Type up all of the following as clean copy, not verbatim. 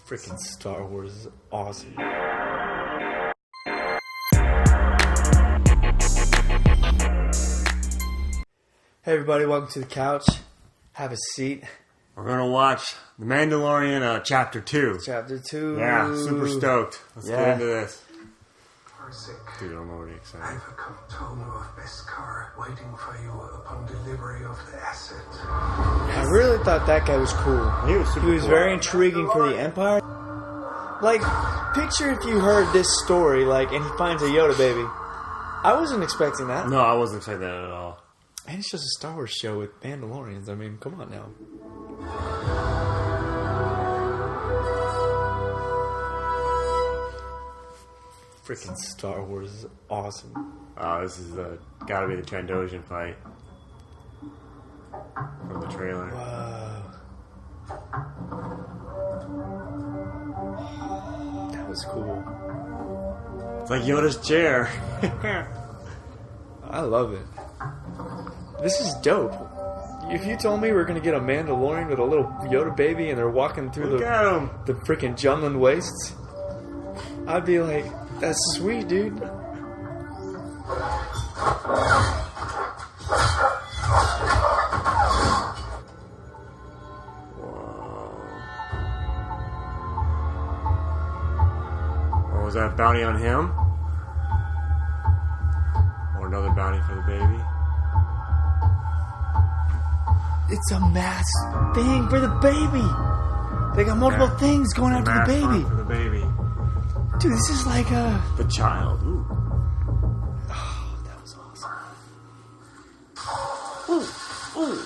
Freaking Star Wars is awesome. Hey everybody, welcome to the couch. Have a seat. We're going to watch The Mandalorian Chapter 2. Chapter 2. Yeah, super stoked. Let's get into this. Dude, I'm already I excited. have a container of Beskar waiting for you upon delivery of the asset. I really thought that guy was cool. He was super He was cool. very intriguing for the Empire. Like, picture if you heard this story, like, and he finds a Yoda baby. I wasn't expecting that. No, I wasn't expecting that at all. And it's just a Star Wars show with Mandalorians. I mean, come on now. Freaking Star Wars is awesome. This is gotta be the Trandoshan fight from the trailer. Wow. That was cool. It's like Yoda's chair. I love it. This is dope. If you told me we were going to get a Mandalorian with a little Yoda baby and they're walking through Look at him. the freaking Jumlin wastes, I'd be like, that's sweet, dude. Or was that a bounty on him? Or another bounty for the baby? It's a mass thing for the baby. They got multiple things going after the Mass baby. hunt for the baby. Dude, this is like a... The child. Ooh. Oh, that was awesome. Ooh. Ooh.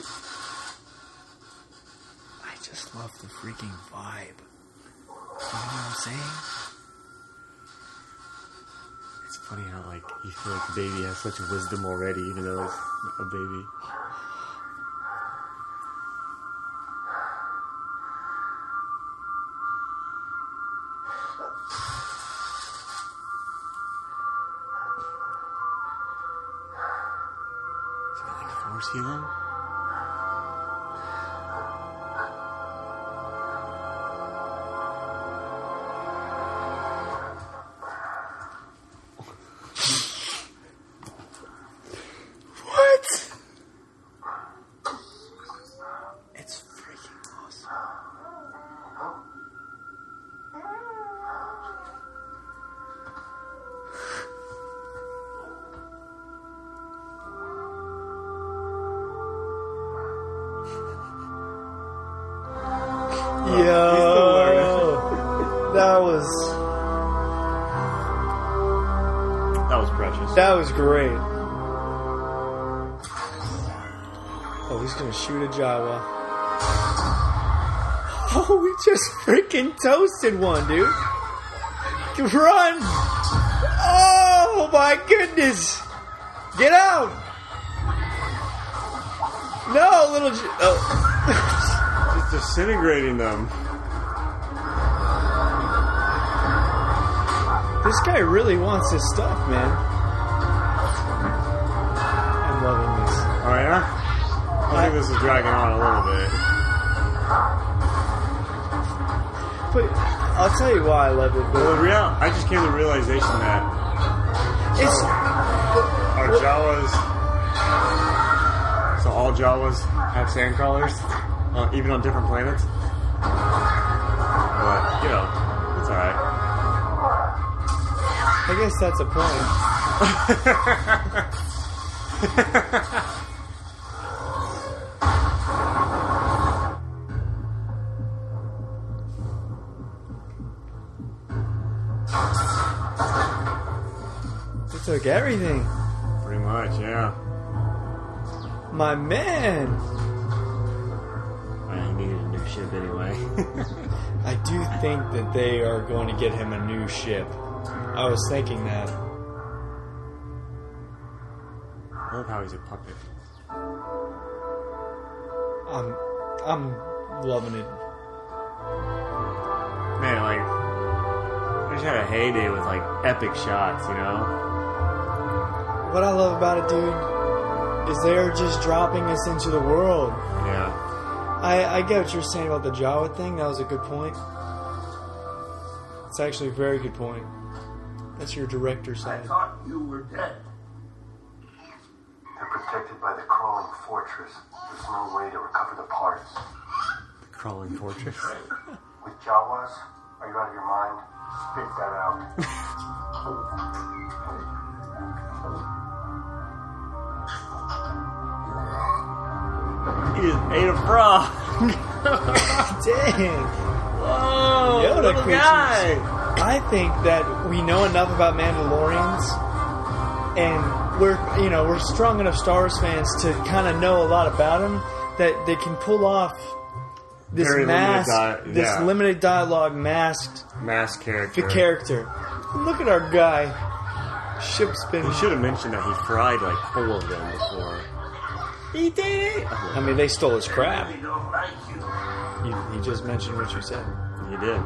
I just love the freaking vibe. You know what I'm saying? It's funny how, like, you feel like the baby has such wisdom already, even though it's a baby. Is it like force healing? What? It's freaking awesome. Yo, That was precious. that was great. Oh, he's gonna shoot a Jawa. Oh, we just freaking toasted one, dude. Run! Oh my goodness! Get out! No, little. Oh. Just disintegrating them. This guy really wants his stuff, man. I'm loving this. Oh, yeah? I think this is dragging on a little bit. But I'll tell you why I love it. Well, But I just came to the realization that it's our Jawas, so all Jawas have sand crawlers, even on different planets. But, you know, it's alright. I guess that's a point. It took everything. Pretty much, yeah. My man. I needed a new ship anyway. I do think that they are going to get him a new ship. I was thinking that. I love how he's a puppet. I'm loving it. Man, like, I just had a heyday with, like, epic shots, you know? What I love about it, dude, is they're just dropping us into the world. Yeah. I get what you're saying about the Jawa thing. That was a good point. It's actually a very good point. That's your director I side. thought you were dead. They're protected by the crawling fortress. There's no way to recover the parts. Crawling fortress. With Jawas? Are you out of your mind? Spit that out. He just ate a frog. Dang. Whoa, Yoda little creatures. guy. I think that we know enough about Mandalorians, and we're strong enough Star Wars fans to kind of know a lot about them that they can pull off this Very limited dialogue masked Mask character. the character. Look at our guy. Ship's been. He should have mentioned that he fried like 4 of them before. He did. I mean, they stole his crap. They don't like you. He just mentioned what you said. He did.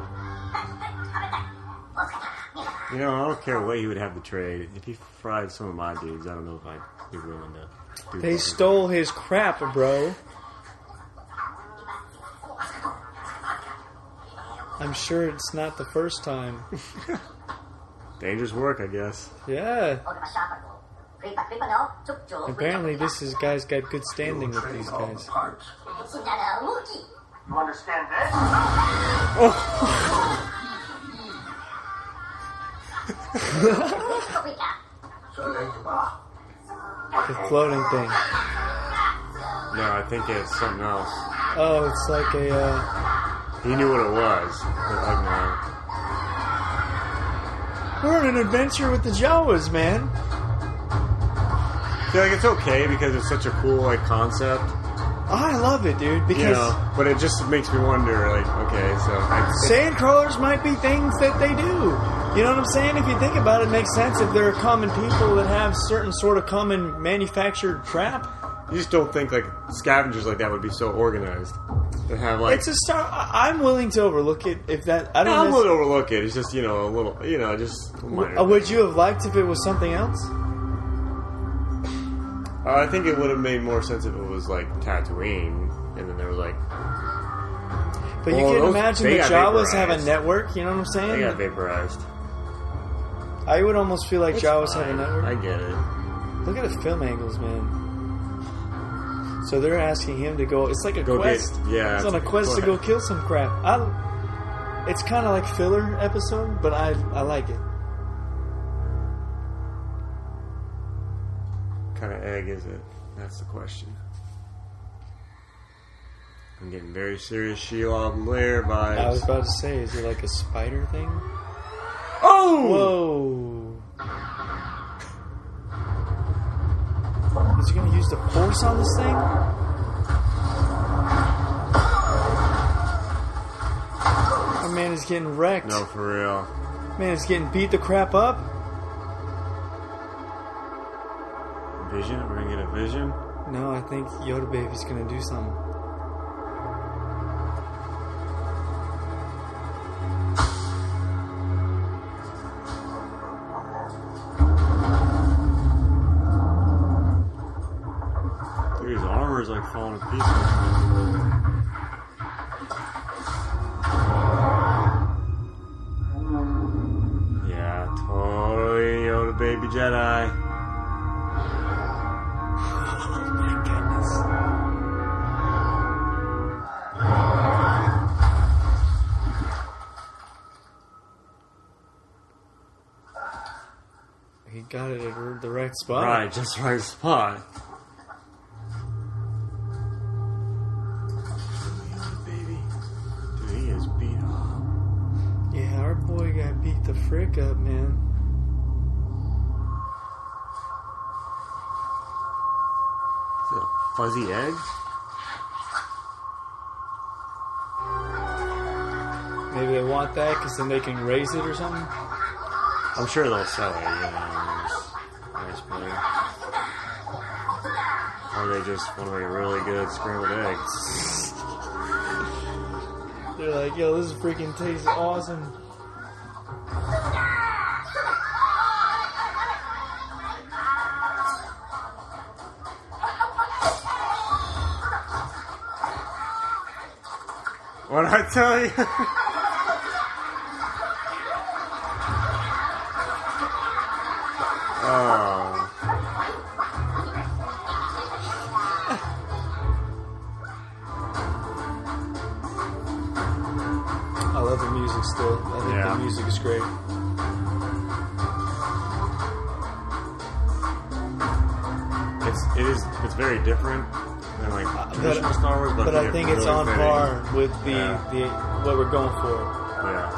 You know, I don't care what he would have to trade. If he fried some of my dudes, I don't know if I'd be willing to do They that. stole his crap, bro. I'm sure it's not the first time. Dangerous work, I guess. Yeah. Apparently, this guy's got good standing with these All the guys. parts. You understand this? The floating thing. No, I think it's something else. Oh, it's like a. He knew what it was. But like, no. We're on an adventure with the Jawas, man. I feel like it's okay because it's such a cool like concept. I love it, dude. Because You know, but it just makes me wonder, like, okay, so sandcrawlers might be things that they do. You know what I'm saying? If you think about it, it makes sense if there are common people that have certain sort of common manufactured crap. you just don't think like scavengers like that would be so organized. To have like It's a star. I'm willing to overlook it if that. I I'm don't know. willing to overlook it. It's just a little, just a minor. Would you have liked if it was something else? I think it would have made more sense if it was like Tatooine, and then there was like But you Well, can those- imagine they the got Jawas have a vaporized. network. You know what I'm saying? they got vaporized. I would almost feel like It's Jawas have a fine. network. I get it. Look at the film angles, man. So they're asking him to go. It's like a Go quest. get- yeah, It's on a it's a quest to go quest. kill some crap. It's kind of like filler episode, but I like it. What kind of egg is it? That's the question. I'm getting very serious Shelob Lair vibes. I was about to say, is it like a spider thing? Oh! Whoa! Is he gonna use the force on this thing? Our man is getting wrecked. No, for real. Man is getting beat the crap up. Vision? We're gonna get a vision? No, I think Yoda Baby's gonna do something. Dude, his armor is like falling to pieces. Yeah, totally Yoda Baby Jedi. Oh my goodness. He got it at the right spot. Right, just right spot. Yoda Baby. Dude, he is beat up. Yeah, our boy got beat the frick up, man. Is it a fuzzy egg? Maybe they want that because then they can raise it or something. I'm sure they'll sell it, nice play. Or they just want to make a really good scrambled eggs. They're like, yo, this freaking tastes awesome. What'd I tell you? still. I think the music is great. It's very different than like traditional Star Wars, but I think it's on par with the what we're going for. Yeah.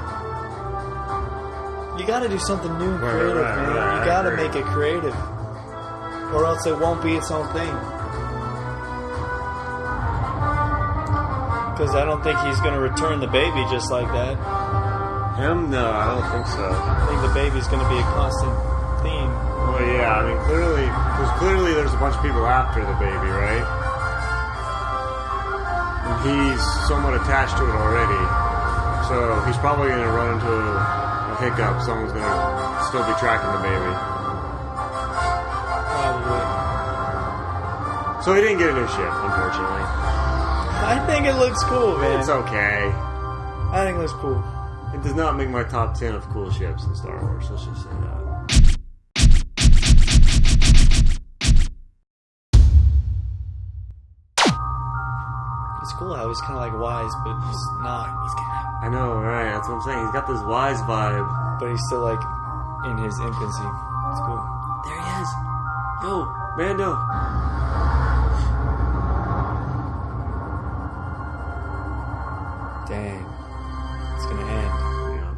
You got to do something new and creative, man. Right, you got to make it creative, or else it won't be its own thing. Because I don't think he's going to return the baby just like that. Him? No, I don't think so. I think the baby's going to be a constant theme. Well, yeah, I mean, clearly there's a bunch of people after the baby, right? And he's somewhat attached to it already. So he's probably going to run into a hiccup. Someone's going to still be tracking the baby. Probably. So he didn't get a new ship, unfortunately. I think it looks cool, man. It's okay. I think it looks cool. It does not make my top 10 of cool ships in Star Wars, let's just say that. It's cool how he's kind of like wise, but he's not. I know, right? That's what I'm saying. He's got this wise vibe. But he's still like in his infancy. It's cool. There he is. Yo, Mando. Dang. It's gonna end. Yeah.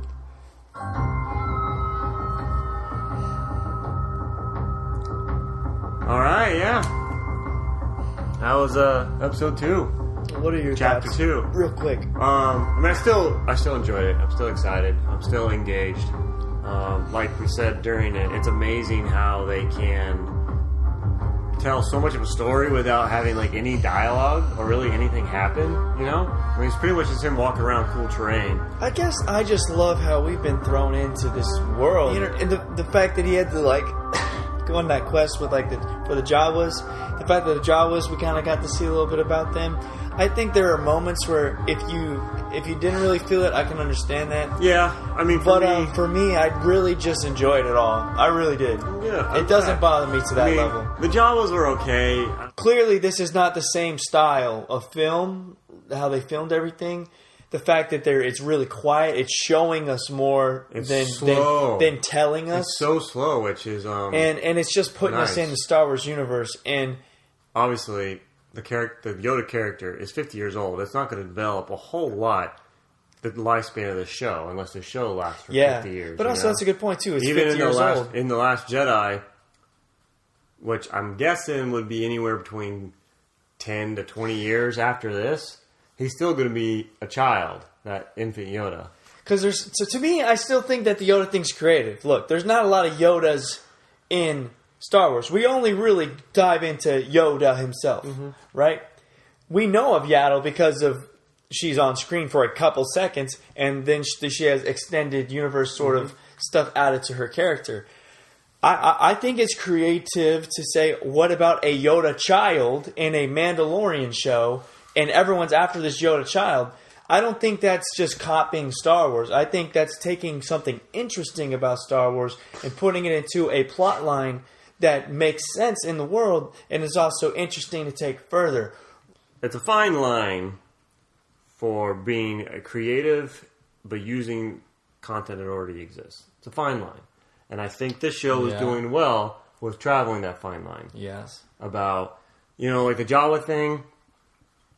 Alright, yeah. That was episode 2. What are your Chapter thoughts? 2. Real quick. I mean, I still enjoyed it. I'm still excited. I'm still engaged. Like we said during it, it's amazing how they can tell so much of a story without having like any dialogue or really anything happen. You know, I mean, it's pretty much just him walking around cool terrain. I guess I just love how we've been thrown into this world. You know, and the fact that he had to like go on that quest with like for the Jawas. The fact that the Jawas, we kind of got to see a little bit about them. I think there are moments where if you didn't really feel it, I can understand that. Yeah, I mean, for me, I really just enjoyed it all. I really did. Yeah, it doesn't bother me to that level. The Jawas were okay. Clearly, this is not the same style of film. How they filmed everything. The fact that it's really quiet. It's showing us more than telling us. It's so slow, which is and it's just putting us in the Star Wars universe. And obviously, the Yoda character is 50 years old. It's not going to develop a whole lot the lifespan of the show unless the show lasts for 50 years. But also, that's a good point too. It's even 50 years old. In the Last Jedi, which I'm guessing would be anywhere between 10 to 20 years after this. He's still going to be a child, that infant Yoda. Because to me, I still think that the Yoda thing's creative. Look, there's not a lot of Yodas in Star Wars. We only really dive into Yoda himself, right? We know of Yaddle because of she's on screen for a couple seconds, and then she has extended universe sort of stuff added to her character. I think it's creative to say, what about a Yoda child in a Mandalorian show? And everyone's after this Yoda child. I don't think that's just copying Star Wars. I think that's taking something interesting about Star Wars and putting it into a plot line that makes sense in the world and is also interesting to take further. It's a fine line for being creative but using content that already exists. It's a fine line. And I think this show is doing well with traveling that fine line. Yes. About, like the Jawa thing.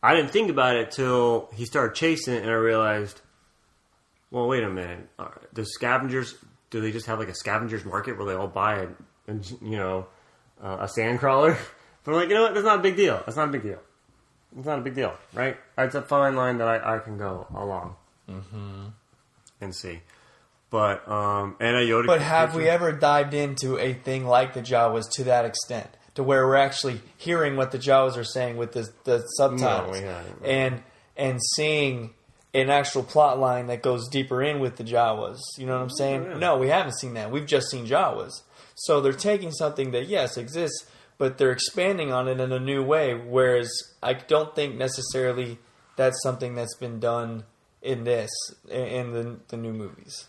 I didn't think about it till he started chasing it, and I realized, well, wait a minute. The scavengers, do they just have like a scavengers market where they all buy a sand crawler? But I'm like, you know what? That's not a big deal. It's not a big deal, right? It's a fine line that I can go along and see. But and a Yoda. But have we ever dived into a thing like the Jawas to that extent? To where we're actually hearing what the Jawas are saying with the subtitles, and seeing an actual plot line that goes deeper in with the Jawas. You know what I'm saying? Yeah. No, we haven't seen that. We've just seen Jawas. So they're taking something that yes exists, but they're expanding on it in a new way. Whereas I don't think necessarily that's something that's been done in the new movies.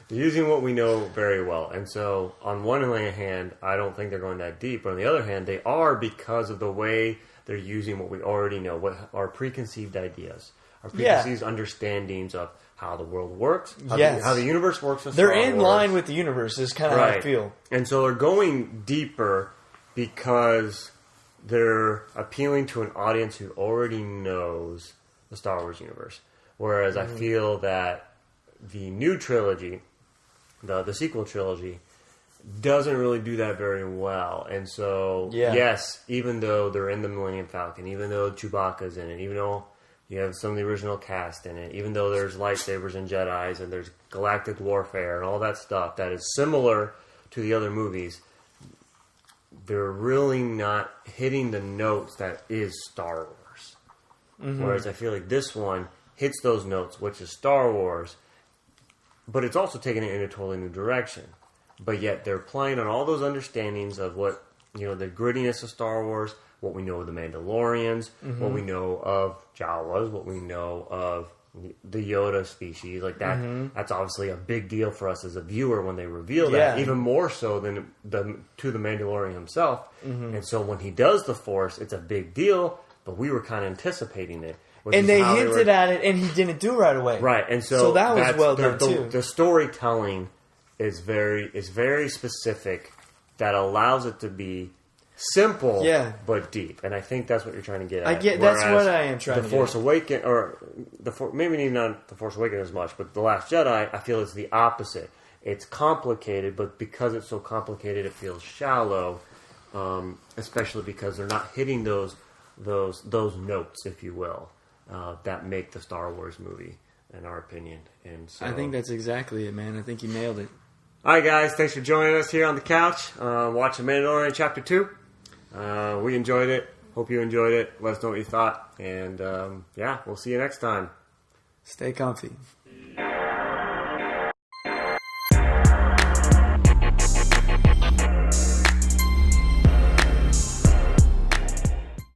They're using what we know very well. And so, on one hand, I don't think they're going that deep. But on the other hand, they are because of the way they're using what we already know, what our preconceived ideas, our preconceived understandings of how the world works, Yes. how the universe works. In They're Star in Wars. line with the universe, is kind of how I feel. And so they're going deeper because they're appealing to an audience who already knows the Star Wars universe. Whereas I feel that the new trilogy, the sequel trilogy, doesn't really do that very well. And so, yes, even though they're in the Millennium Falcon, even though Chewbacca's in it, even though you have some of the original cast in it, even though there's lightsabers and Jedis and there's galactic warfare and all that stuff that is similar to the other movies, they're really not hitting the notes that is Star Wars. Whereas I feel like this one hits those notes, which is Star Wars, but it's also taking it in a totally new direction. But yet they're playing on all those understandings of what, the grittiness of Star Wars, what we know of the Mandalorians, what we know of Jawas, what we know of the Yoda species, like that. That's obviously a big deal for us as a viewer when they reveal that, even more so than to the Mandalorian himself. And so when he does the Force, it's a big deal, but we were kind of anticipating it. And they hinted at it, and he didn't do it right away. Right, and so that was well done, too. The storytelling is very specific that allows it to be simple but deep, and I think that's what you're trying to get at. That's what I am trying to get at. The Force Awakens, or maybe not The Force Awakens as much, but The Last Jedi, I feel is the opposite. It's complicated, but because it's so complicated, it feels shallow, especially because they're not hitting those notes, if you will, that make the Star Wars movie, in our opinion. And so, I think that's exactly it, man. I think you nailed it. All right, guys. Thanks for joining us here on the couch, watching Mandalorian Chapter 2. We enjoyed it. Hope you enjoyed it. Let us know what you thought. And, we'll see you next time. Stay comfy.